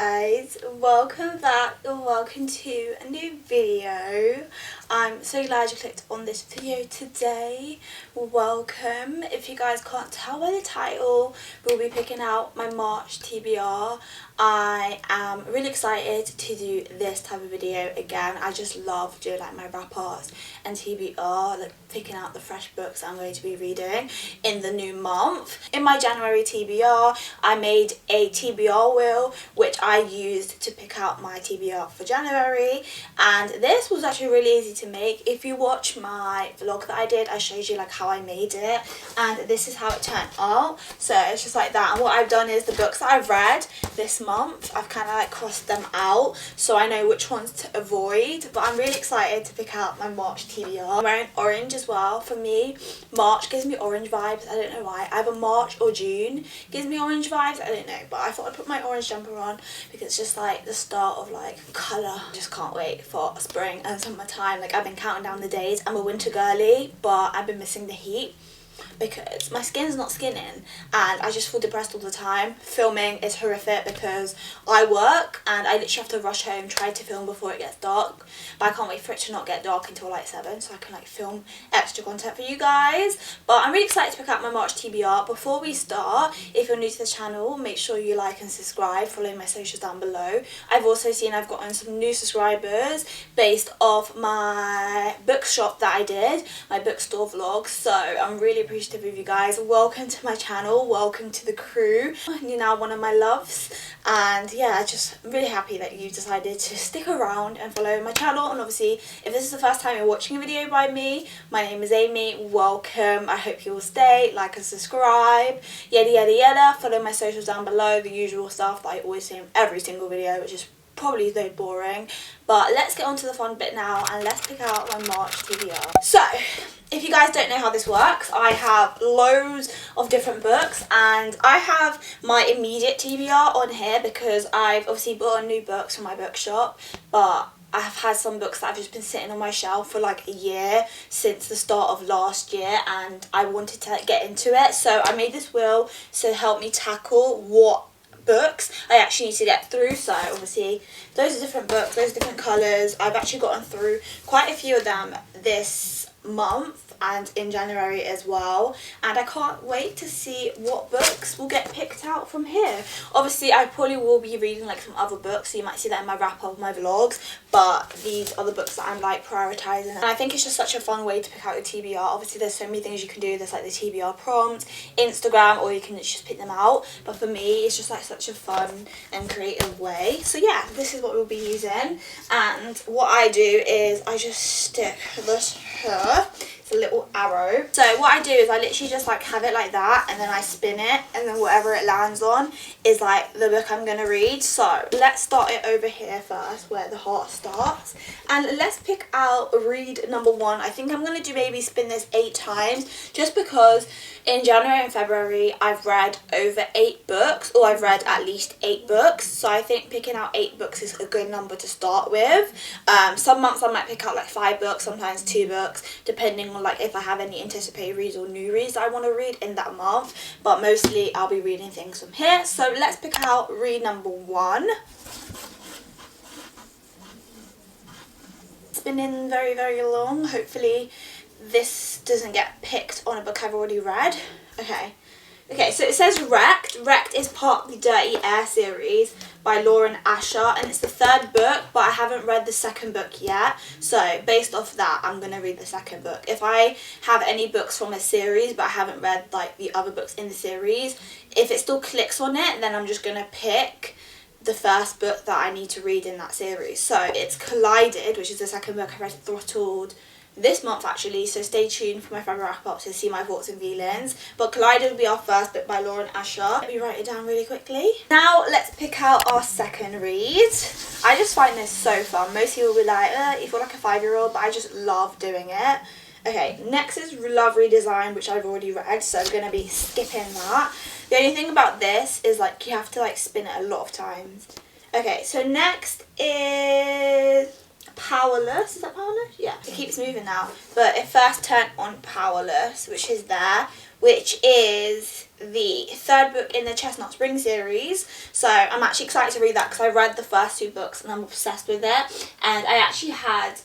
guys, welcome back or welcome to a new video. I'm so glad you clicked on this video today. Welcome. If you guys can't tell by the title, we'll be picking out my March TBR. I am really excited to do this type of video again. I just love doing like my wrap ups and TBR, like picking out the fresh books I'm going to be reading in the new month. In my January TBR, I made a TBR wheel which I used to pick out my TBR for January, and this was actually really easy to make. If you watch my vlog that I did, I showed you like how I made it, and this is how it turned out. So it's just like that, and what I've done is the books that I've read this month, I've kind of like crossed them out so I know which ones to avoid. But I'm really excited to pick out my March TBR. I'm wearing orange as well. For me, March gives me orange vibes. I don't know why. Either March or June gives me orange vibes. I don't know, but I thought I'd put my orange jumper on because it's just like the start of like colour. Just can't wait for spring and summertime. Like I've been counting down the days. I'm a winter girly, but I've been missing the heat because my skin's not skinning and I just feel depressed all the time. Filming is horrific because I work and I literally have to rush home, try to film before it gets dark, but I can't wait for it to not get dark until like 7 so I can like film extra content for you guys. But I'm really excited to pick out my March TBR. Before we start, if you're new to the channel, make sure you like and subscribe, follow my socials down below. I've also seen I've gotten some new subscribers based off my bookshop that I did, my bookstore vlog, so I'm really appreciative of you guys. Welcome to my channel, welcome to the crew. You're now one of my loves, and yeah, I'm really happy that you decided to stick around and follow my channel. And obviously if this is the first time you're watching a video by me, my name is Amy. Welcome. I hope you will stay, like and subscribe, yada yada yada. Follow my socials down below, the usual stuff that I always say in every single video, which is probably so boring. But let's get on to the fun bit now and let's pick out my March TBR. So if you guys don't know how this works, I have loads of different books and I have my immediate TBR on here because I've obviously bought new books from my bookshop, but I have had some books that have just been sitting on my shelf for like a year since the start of last year, and I wanted to get into it, so I made this wheel to help me tackle what books I actually need to get through. So obviously those are different books, those are different colours. I've actually gotten through quite a few of them this month and in January as well, and I can't wait to see what books will get picked out from here. Obviously I probably will be reading like some other books, so you might see that in my wrap up of my vlogs, but these are the books that I'm like prioritising, and I think it's just such a fun way to pick out your TBR. Obviously there's so many things you can do. There's like the TBR prompt, Instagram, or you can just pick them out, but for me it's just like such a fun and creative way. So yeah, this is what we'll be using, and what I do is I just stick this here. It's a little arrow. So what I do is I literally just like have it like that, and then I spin it, and then whatever it lands on is like the book I'm gonna read. So let's start it over here first where the heart starts, and let's pick out read number 1. I think I'm gonna do maybe spin this 8 times just because in January and February I've read over 8 books, or I've read at least 8 books, so I think picking out 8 books is a good number to start with. Some months I might pick out like 5 books, sometimes 2 books, depending on like if I have any anticipated reads or new reads I want to read in that month, but mostly I'll be reading things from here. So let's pick out read number 1. It's been very very long. Hopefully this doesn't get picked on a book I've already read. Okay, so it says Wrecked. Wrecked is part of the Dirty Air series by Lauren Asher, and it's the 3rd book, but I haven't read the 2nd book yet. So based off that, I'm going to read the 2nd book. If I have any books from a series, but I haven't read like the other books in the series, if it still clicks on it, then I'm just going to pick the 1st book that I need to read in that series. So it's Collided, which is the 2nd book. I read Throttled this month actually, so stay tuned for my February wrap up to see my thoughts and feelings. But Collided will be our 1st book by Lauren Asher. Let me write it down really quickly. Now let's pick out our 2nd read. I just find this so fun. Most people will be like, you feel like a 5-year-old, but I just love doing it. Okay, next is Love Redesign, which I've already read, so I'm going to be skipping that. The only thing about this is like you have to like spin it a lot of times. Okay, so next is Powerless. Is that Powerless? Yeah. It keeps moving now. But it first turned on Powerless, which is there, which is the third book in the Chestnut Spring series. So I'm actually excited to read that because I read the first 2 books and I'm obsessed with it. And I actually had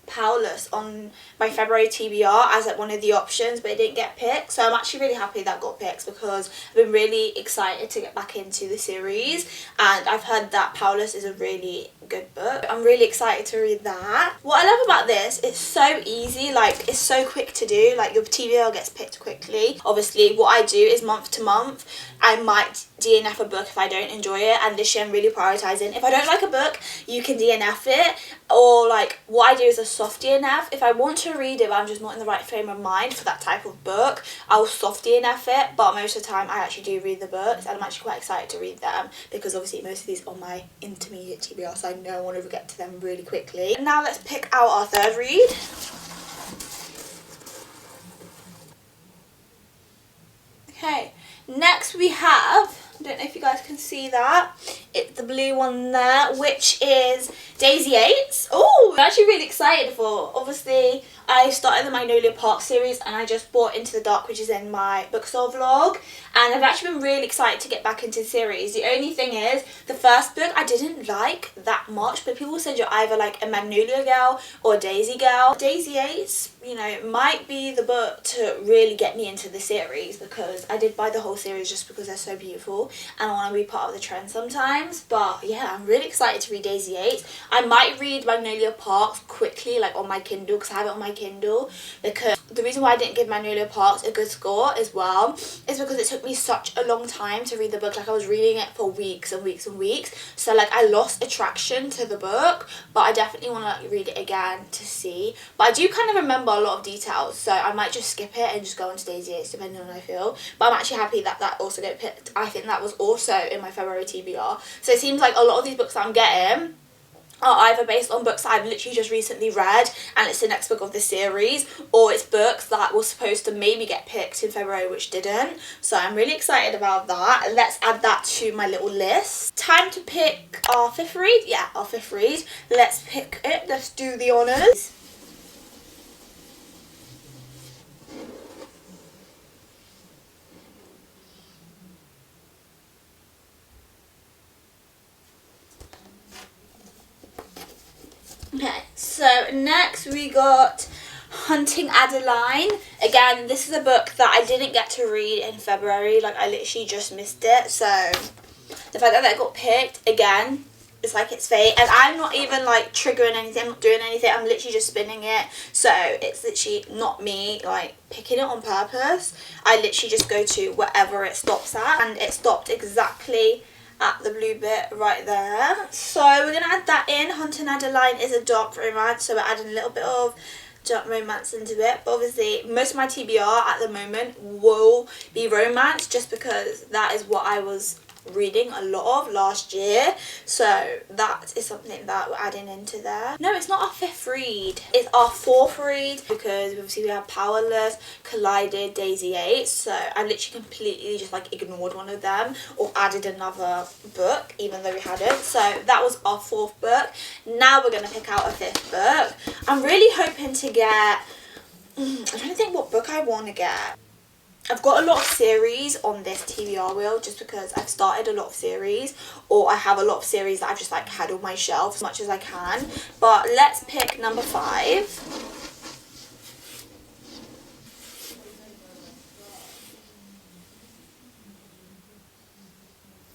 Powerless on my February TBR as like one of the options, but it didn't get picked, so I'm actually really happy that got picked because I've been really excited to get back into the series, and I've heard that Powerless is a really good book. I'm really excited to read that. What I love about this, it's so easy, like it's so quick to do, like your TBR gets picked quickly. Obviously what I do is month to month I might DNF a book if I don't enjoy it, and this year I'm really prioritising. If I don't like a book, you can DNF it, or like what I do is a soft DNF. If I want to read it but I'm just not in the right frame of mind for that type of book, I'll soft DNF it, but most of the time I actually do read the books, and I'm actually quite excited to read them because obviously most of these are my intermediate TBR, so I know I want to get to them really quickly. Now let's pick out our third read. Okay, next we have, I don't know if you guys can see that, it's the blue one there, which is Daisy 8. Oh, I'm actually really excited for. Obviously, I started the Magnolia Park series and I just bought Into the Dark, which is in my bookstore vlog, and I've actually been really excited to get back into the series. The only thing is, the first book I didn't like that much, but people said you're either like a Magnolia girl or a Daisy girl. Daisy 8, you know, might be the book to really get me into the series, because I did buy the whole series just because they're so beautiful and I want to be part of the trend sometimes. But yeah, I'm really excited to read Daisy 8. I might read Magnolia Parks quickly, like on my Kindle, because I have it on my Kindle, because the reason why I didn't give Magnolia Parks a good score as well is because it took me such a long time to read the book. Like I was reading it for weeks and weeks and weeks, so like I lost attraction to the book, but I definitely want to like read it again to see. But I do kind of remember a lot of details, so I might just skip it and just go on to Daisy 8 depending on how I feel. But I'm actually happy that that also got picked. I think that was also in my February TBR. So it seems like a lot of these books that I'm getting are either based on books that I've literally just recently read and it's the next book of the series, or it's books that were supposed to maybe get picked in February which didn't. So I'm really excited about that. Let's add that to my little list. Time to pick our 5th read. Yeah, our 5th read. Let's pick it. Let's do the honours. Okay, so next we got Hunting Adeline. Again, this is a book that I didn't get to read in February, like I literally just missed it, so the fact that it got picked, again, it's like it's fate, and I'm not even like triggering anything, I'm not doing anything, I'm literally just spinning it, so it's literally not me like picking it on purpose. I literally just go to wherever it stops at, and it stopped exactly at the blue bit right there. So we're going to add that in. Hunting Adeline is a dark romance, so we're adding a little bit of dark romance into it. But obviously most of my TBR at the moment will be romance, just because that is what I was reading a lot of last year, so that is something that we're adding into there. No, it's not our 5th read, it's our 4th read, because obviously we have Powerless, Collided, Daisy 8, so I literally completely just like ignored one of them or added another book even though we hadn't. So that was our 4th book. Now we're going to pick out a 5th book. I'm really hoping to get, I'm trying to think what book I want to get. I've got a lot of series on this TBR wheel just because I've started a lot of series, or I have a lot of series that I've just like had on my shelf as much as I can. But let's pick number 5.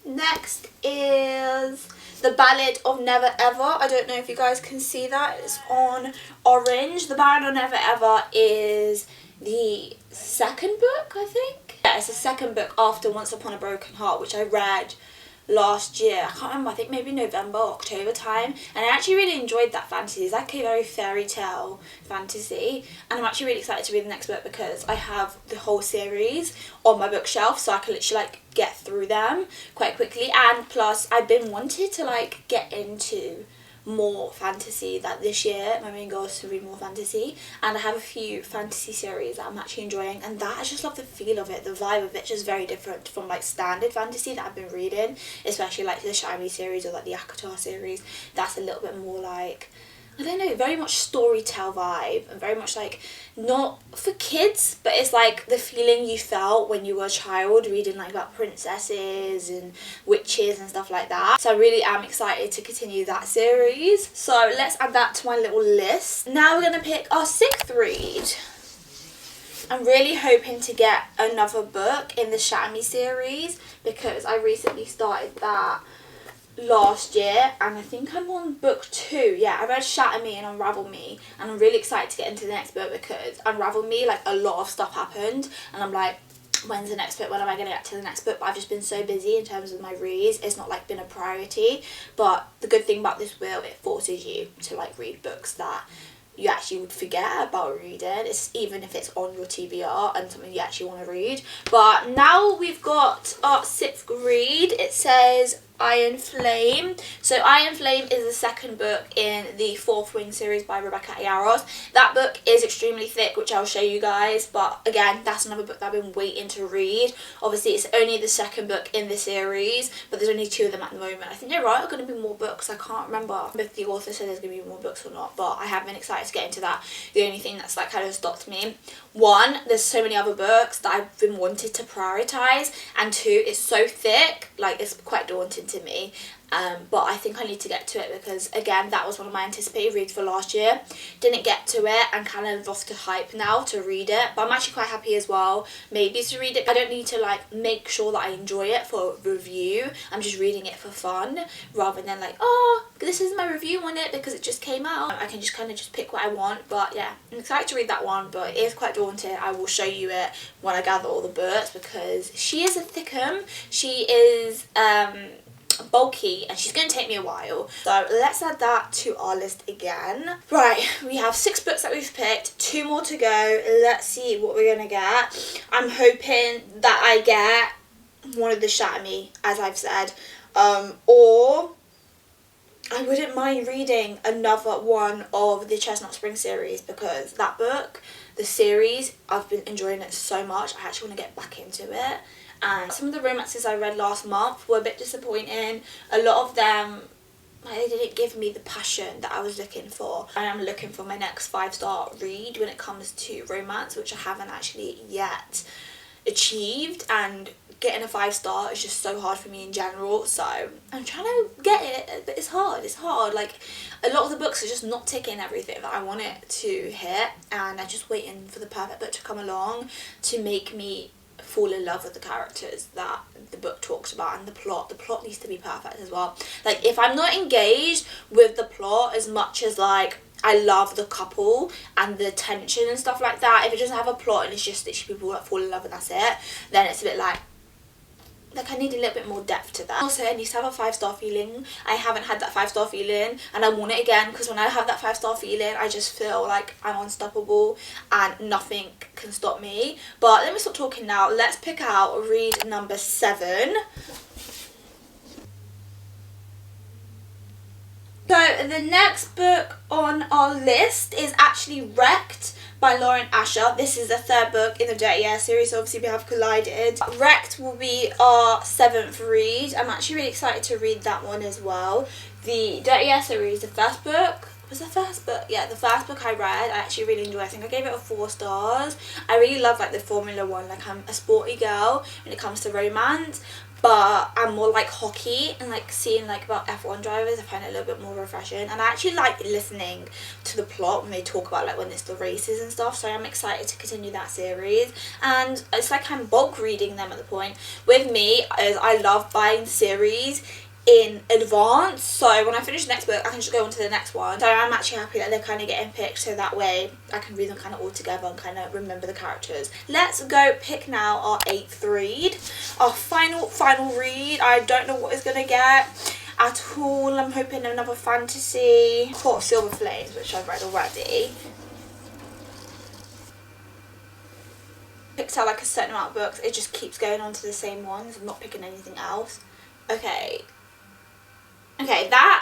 Next is The Ballad of Never Ever. I don't know if you guys can see that, it's on orange. The Ballad of Never Ever is the 2nd book, I think. Yeah, it's the 2nd book after Once Upon a Broken Heart, which I read last year. I can't remember, I think maybe November or October time, and I actually really enjoyed that fantasy. It's like a very fairy tale fantasy, and I'm actually really excited to read the next book because I have the whole series on my bookshelf, so I can literally like get through them quite quickly. And plus I've been wanted to like get into more fantasy, that this year my main goal is to read more fantasy, and I have a few fantasy series that I'm actually enjoying, and that I just love the feel of it, the vibe of it, just very different from like standard fantasy that I've been reading, especially like the Shiny series or like the Akatar series. That's a little bit more like, I don't know, very much storytell vibe, and very much like, not for kids, but it's like the feeling you felt when you were a child reading like about princesses and witches and stuff like that. So I really am excited to continue that series. So let's add that to my little list. Now we're gonna pick our 6th read. I'm really hoping to get another book in the Shatter Me series, because I recently started that last year and I think I'm on book 2. Yeah, I read Shatter Me and Unravel Me, and I'm really excited to get into the next book, because Unravel Me, like, a lot of stuff happened and I'm like, when's the next book, when am I going to get to the next book? But I've just been so busy in terms of my reads, it's not like been a priority. But the good thing about this will, it forces you to like read books that you actually would forget about reading. It's even if it's on your TBR and something you actually want to read. But now we've got our 6th read. It says Iron Flame. So Iron Flame is the 2nd book in the 4th Wing series by Rebecca Ayaros. That book is extremely thick, which I'll show you guys, but again, that's another book that I've been waiting to read. Obviously it's only the 2nd book in the series, but there's only 2 of them at the moment. I think there are going to be more books. I can't remember if the author said there's going to be more books or not, but I have been excited to get into that. The only thing that's like kind of stopped me, 1, there's so many other books that I've been wanted to prioritise, and 2, it's so thick, like it's quite daunting to me. But I think I need to get to it, because again, that was one of my anticipated reads for last year. Didn't get to it and kind of lost the hype now to read it, but I'm actually quite happy as well maybe to read it. I don't need to like make sure that I enjoy it for review. I'm just reading it for fun, rather than like, oh, this is my review on it because it just came out. I can just kind of just pick what I want. But yeah, I'm excited to read that one, but it is quite daunting. I will show you it when I gather all the books, because she is a thickum. She is bulky and she's going to take me a while. So let's add that to our list again. Right, we have 6 books that we've picked, 2 more to go. Let's see what we're going to get. I'm hoping that I get one of the Shatter Me, as I've said, or I wouldn't mind reading another one of the Chestnut Spring series, because that book, the series, I've been enjoying it so much. I actually want to get back into it. And some of the romances I read last month were a bit disappointing. A lot of them, they didn't give me the passion that I was looking for. I am looking for my next 5-star read when it comes to romance, which I haven't actually yet achieved, and getting a 5-star is just so hard for me in general. So I'm trying to get it, but it's hard. Like, a lot of the books are just not ticking everything that I want it to hit, and I'm just waiting for the perfect book to come along to make me fall in love with the characters that the book talks about, and the plot needs to be perfect as well. Like, if I'm not engaged with the plot as much as like I love the couple and the tension and stuff like that, if it doesn't have a plot and it's just literally people that fall in love and that's it, then it's a bit like I need a little bit more depth to that. Also, I need to have a 5-star feeling. I haven't had that 5-star feeling, and I want it again, because when I have that 5-star feeling, I just feel like I'm unstoppable and nothing can stop me. But let me stop talking now. Let's pick out read number 7. So the next book on our list is actually Wrecked by Lauren Asher. This is the 3rd book in the Dirty Air series, so obviously we have collided. Wrecked will be our 7th read. I'm actually really excited to read that one as well. The Dirty Air series, the 1st book, was the 1st book? Yeah, the 1st book I read, I actually really enjoyed. I think I gave it a 4 stars. I really love like the Formula 1, like I'm a sporty girl when it comes to romance, but I'm more like hockey, and like seeing like about F1 drivers, I find it a little bit more refreshing. And I actually like listening to the plot when they talk about like when it's the races and stuff, so I'm excited to continue that series. And it's like I'm bulk reading them at the point. With me is I love buying series in advance, so when I finish the next book I can just go on to the next one. So I'm actually happy that they're kind of getting picked, so that way I can read them kind of all together and kind of remember the characters. Let's go pick now our 8th read, our final read. I don't know what it's gonna get at all. I'm hoping another fantasy. Court of Silver Flames, which I've read already. Picked out like a certain amount of books, it just keeps going on to the same ones. I'm not picking anything else. Okay,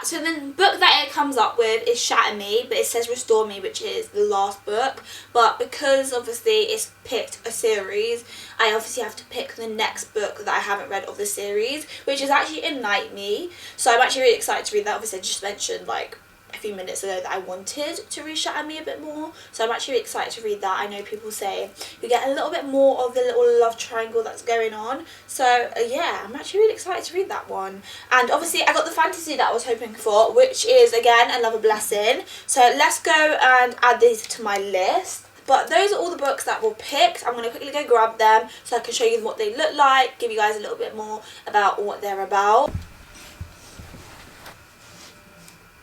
so the book that it comes up with is Shatter Me, but it says Restore Me, which is the last book. But because obviously it's picked a series, I obviously have to pick the next book that I haven't read of the series, which is actually Ignite Me. So I'm actually really excited to read that. Obviously I just mentioned like if few minutes ago that I wanted to read Shatter Me a bit more, so I'm actually excited to read that. I know people say you get a little bit more of the little love triangle that's going on, so yeah, I'm actually really excited to read that one. And obviously I got the fantasy that I was hoping for, which is again Another Blessing, so let's go and add these to my list. But those are all the books that were picked. I'm going to quickly go grab them so I can show you what they look like, give you guys a little bit more about what they're about.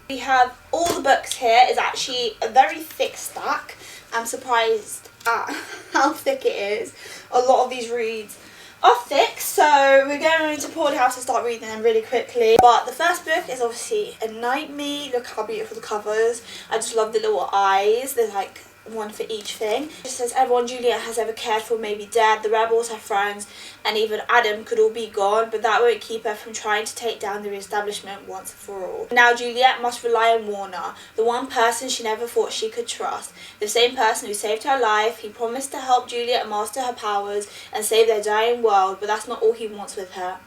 We have all the books here. It's actually a very thick stack. I'm surprised at how thick it is. A lot of these reads are thick, so we're going to Porter House to start reading them really quickly. But the first book is obviously Ignite Me. Look how beautiful the covers. I just love the little eyes. There's like one for each thing. It says everyone Juliet has ever cared for may be dead, the rebels, her friends, and even Adam could all be gone, but that won't keep her from trying to take down the establishment once and for all. Now Juliet must rely on Warner, the one person she never thought she could trust, the same person who saved her life. He promised to help Juliet master her powers and save their dying world, but that's not all he wants with her.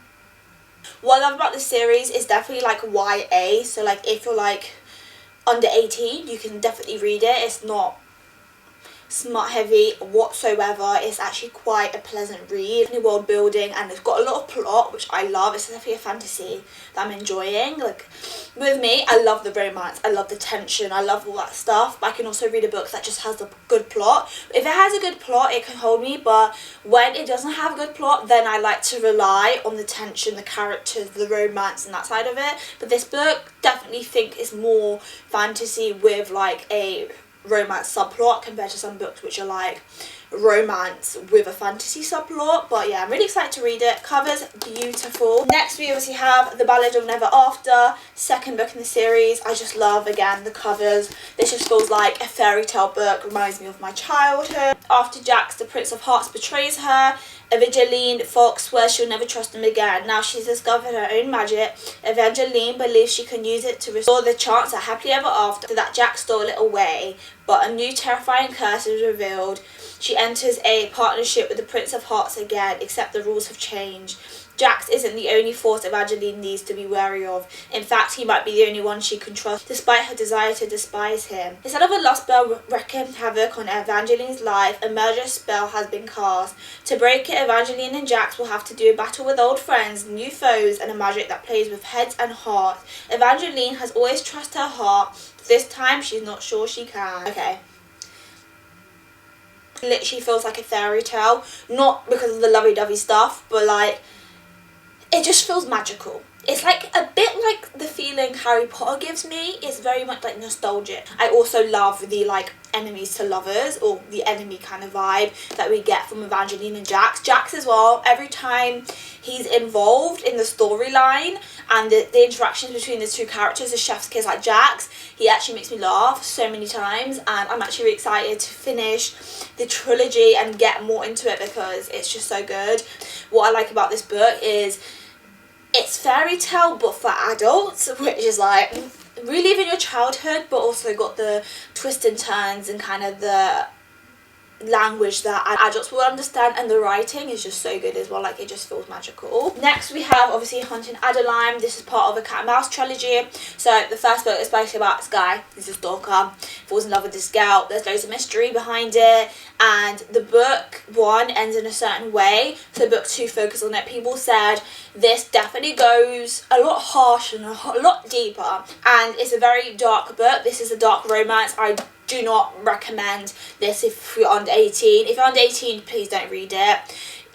What I love about this series is definitely like YA, so like if you're like under 18 you can definitely read it. It's not smart heavy whatsoever. It's actually quite a pleasant read. New world building, and it's got a lot of plot, which I love. It's definitely a fantasy that I'm enjoying. Like with me, I love the romance, I love the tension, I love all that stuff, but I can also read a book that just has a good plot. If it has a good plot it can hold me, but when it doesn't have a good plot then I like to rely on the tension, the characters, the romance and that side of it. But this book definitely think is more fantasy with like a romance subplot compared to some books which are like romance with a fantasy subplot. But yeah, I'm really excited to read it. Covers beautiful. Next we obviously have The Ballad of Never After, second book in the series. I just love again the covers. This just feels like a fairy tale book, reminds me of my childhood. After Jax, the Prince of Hearts, betrays her, Evangeline Fox swears she'll never trust him again. Now she's discovered her own magic. Evangeline believes she can use it to restore the chance at happily ever after that Jack stole it away. But a new terrifying curse is revealed. She enters a partnership with the Prince of Hearts again, except the rules have changed. Jax isn't the only force Evangeline needs to be wary of. In fact, he might be the only one she can trust, despite her desire to despise him. Instead of a love spell wreaking havoc on Evangeline's life, a murder spell has been cast. To break it, Evangeline and Jax will have to do a battle with old friends, new foes, and a magic that plays with heads and hearts. Evangeline has always trusted her heart. This time, she's not sure she can. Okay. Literally feels like a fairy tale. Not because of the lovey-dovey stuff, but like it just feels magical. It's like a bit like the feeling Harry Potter gives me. It's very much like nostalgic. I also love the like enemies to lovers, or the enemy kind of vibe that we get from Evangeline and Jax. Jax as well, every time he's involved in the storyline and the interactions between the two characters, the chef's kiss like Jax, he actually makes me laugh so many times, and I'm actually really excited to finish the trilogy and get more into it because it's just so good. What I like about this book is it's fairy tale but for adults, which is like reliving your childhood but also got the twists and turns and kind of the language that adults will understand, and the writing is just so good as well. Like it just feels magical. Next we have obviously Haunting Adeline. This is part of a cat and mouse trilogy. So the first book is basically about this guy, he's a stalker, falls in love with this girl, there's loads of mystery behind it, and the book one ends in a certain way, so book two focuses on it. People said this definitely goes a lot harsher and a lot deeper, and it's a very dark book. This is a dark romance. I do not recommend this if you're under 18. If you're under 18, please don't read it.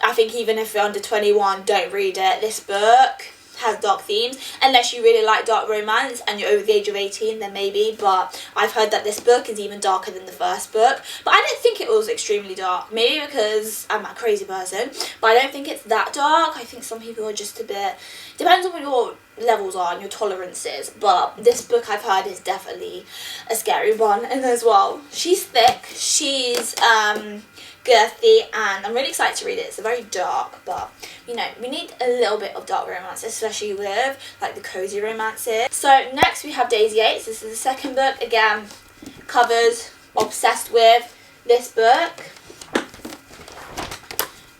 I think even if you're under 21, don't read it. This book has dark themes, unless you really like dark romance and you're over the age of 18, then maybe, but I've heard that this book is even darker than the first book. But I don't think it was extremely dark, maybe because I'm a crazy person, but I don't think it's that dark. I think some people are just a bit, depends on what your levels are and your tolerances, but this book I've heard is definitely a scary one. And as well, she's thick, she's girthy, and I'm really excited to read it. It's very dark, but you know, we need a little bit of dark romance, especially with like the cozy romances. So next we have Daisy 8. This is the second book. Again, covers, obsessed with this book.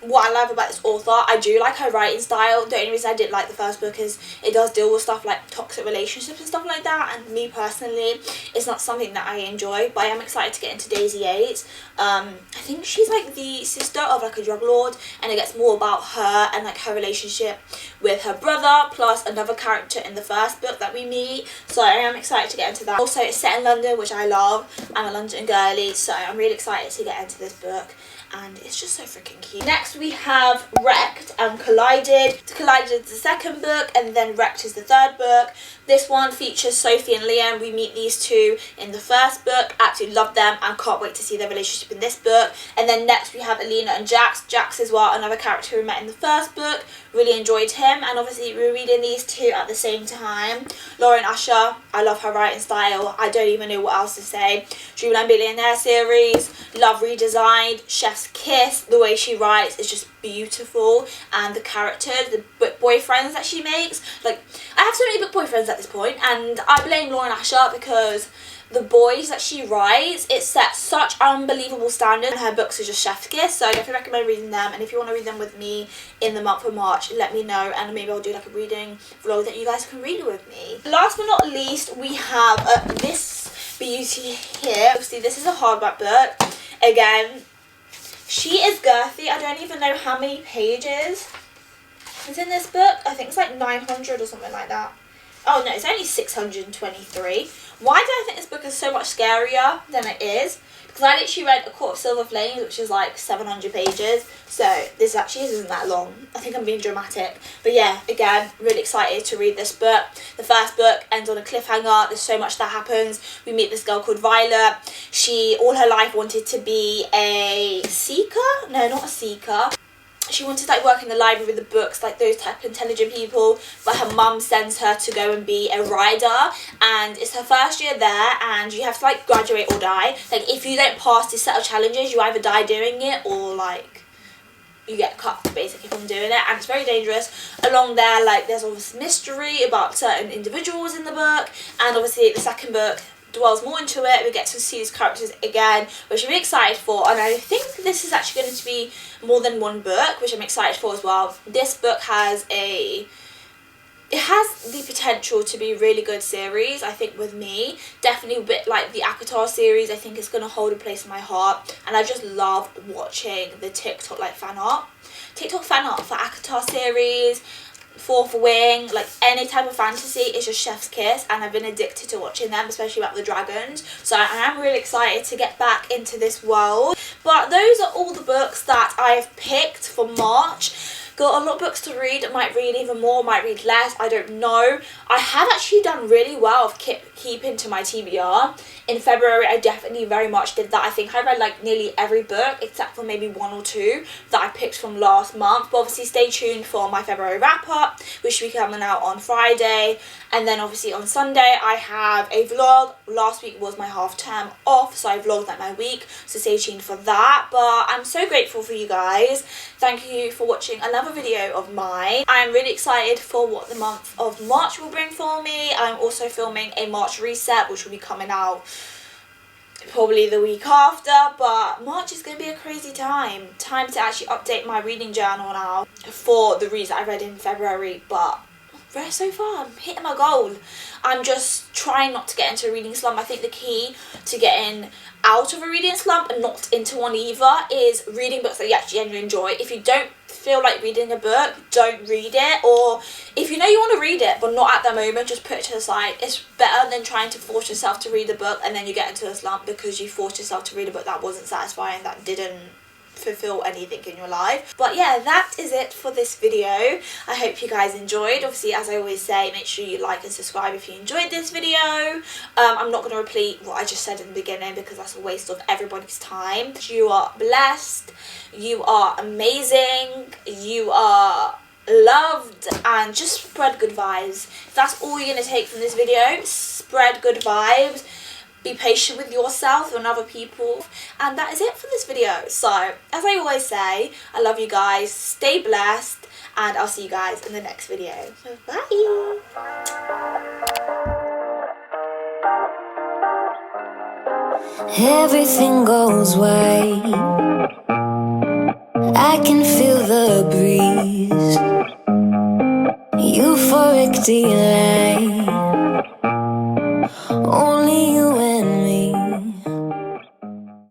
what I love about this author, I do like her writing style. The only reason I didn't like the first book is it does deal with stuff like toxic relationships and stuff like that, and me personally, it's not something that I enjoy, but I am excited to get into Daisy 8. I think she's like the sister of like a drug lord, and it gets more about her and like her relationship with her brother, plus another character in the first book that we meet, so I am excited to get into that. Also, it's set in London, which I love. I'm a London girly, so I'm really excited to get into this book, and it's just so freaking cute. Next we have Wrecked and Collided. Collided is the second book, and then Wrecked is the third book. This one features Sophie and Liam. We meet these two in the first book. Absolutely love them and can't wait to see their relationship in this book. And then next we have Alina and Jax. Jax as well, another character we met in the first book. Really enjoyed him, and obviously we're reading these two at the same time. Lauren Usher, I love her writing style. I don't even know what else to say. Dreamland Billionaire series, love Redesigned, Chef's Kiss. The way she writes is just beautiful, and the characters, the book boyfriends that she makes, like, I have so many book boyfriends at this point, and I blame Lauren Usher because the boys that she writes, it sets such unbelievable standards, and her books are just chef's kiss, so I definitely recommend reading them. And if you want to read them with me in the month of March, let me know, and maybe I'll do like a reading vlog that you guys can read with me. Last but not least, we have this beauty here. Obviously this is a hardback book. Again, she is girthy. I don't even know how many pages is in this book. I think it's like 900 or something like that. Oh no, it's only 623. Why do I think this book is so much scarier than it is? Because I literally read A Court of Silver Flames, which is like 700 pages. So this actually isn't that long. I think I'm being dramatic. But yeah, again, really excited to read this book. The first book ends on a cliffhanger. There's so much that happens. We meet this girl called Violet. She, all her life, wanted to be a seeker. No, not a seeker. She wanted to like work in the library with the books, like those type of intelligent people, but her mum sends her to go and be a rider, and it's her first year there, and you have to like graduate or die. Like if you don't pass this set of challenges, you either die doing it or like you get cut basically from doing it, and it's very dangerous. Along there, like there's all this mystery about certain individuals in the book, and obviously the second book dwells more into it. We get to see these characters again, which I'm really excited for, and I think this is actually going to be more than one book, which I'm excited for as well. This book has the potential to be a really good series, I think, with me. Definitely a bit like the Akatar series. I think it's going to hold a place in my heart, and I just love watching the TikTok like fan art for Akatar series, Fourth Wing, like any type of fantasy is just chef's kiss, and I've been addicted to watching them, especially about the dragons. So I am really excited to get back into this world. But those are all the books that I've picked for March. Got a lot of books to read. Might read even more, might read less, I don't know. I have actually done really well of keeping to my TBR. In February, I definitely very much did that. I think I read like nearly every book except for maybe one or two that I picked from last month. But obviously stay tuned for my February wrap up, which will be coming out on Friday. And then obviously on Sunday I have a vlog. Last week was my half term off, so I vlogged like my week, so stay tuned for that. But I'm so grateful for you guys. Thank you for watching another video of mine. I'm really excited for what the month of March will bring for me. I'm also filming a March reset, which will be coming out probably the week after, but March is going to be a crazy time to actually update my reading journal now for the reads that I read in February. But so far I'm hitting my goal. I'm just trying not to get into a reading slump. I think the key to getting out of a reading slump and not into one either is reading books that you actually genuinely enjoy. If you don't feel like reading a book, don't read it. Or if you know you want to read it but not at the moment, just put it to the side. It's better than trying to force yourself to read a book and then you get into a slump because you forced yourself to read a book that wasn't satisfying, that didn't fulfill anything in your life. But yeah, that is it for this video. I hope you guys enjoyed. Obviously, as I always say, make sure you like and subscribe if you enjoyed this video. I'm not going to repeat what I just said in the beginning because that's a waste of everybody's time. You are blessed, you are amazing, you are loved, and just spread good vibes. If that's all you're going to take from this video, spread good vibes. Be patient with yourself and other people, and that is it for this video. So as I always say, I love you guys, stay blessed, and I'll see you guys in the next video. Bye. Everything goes right. I can feel the breeze. Euphoric delight.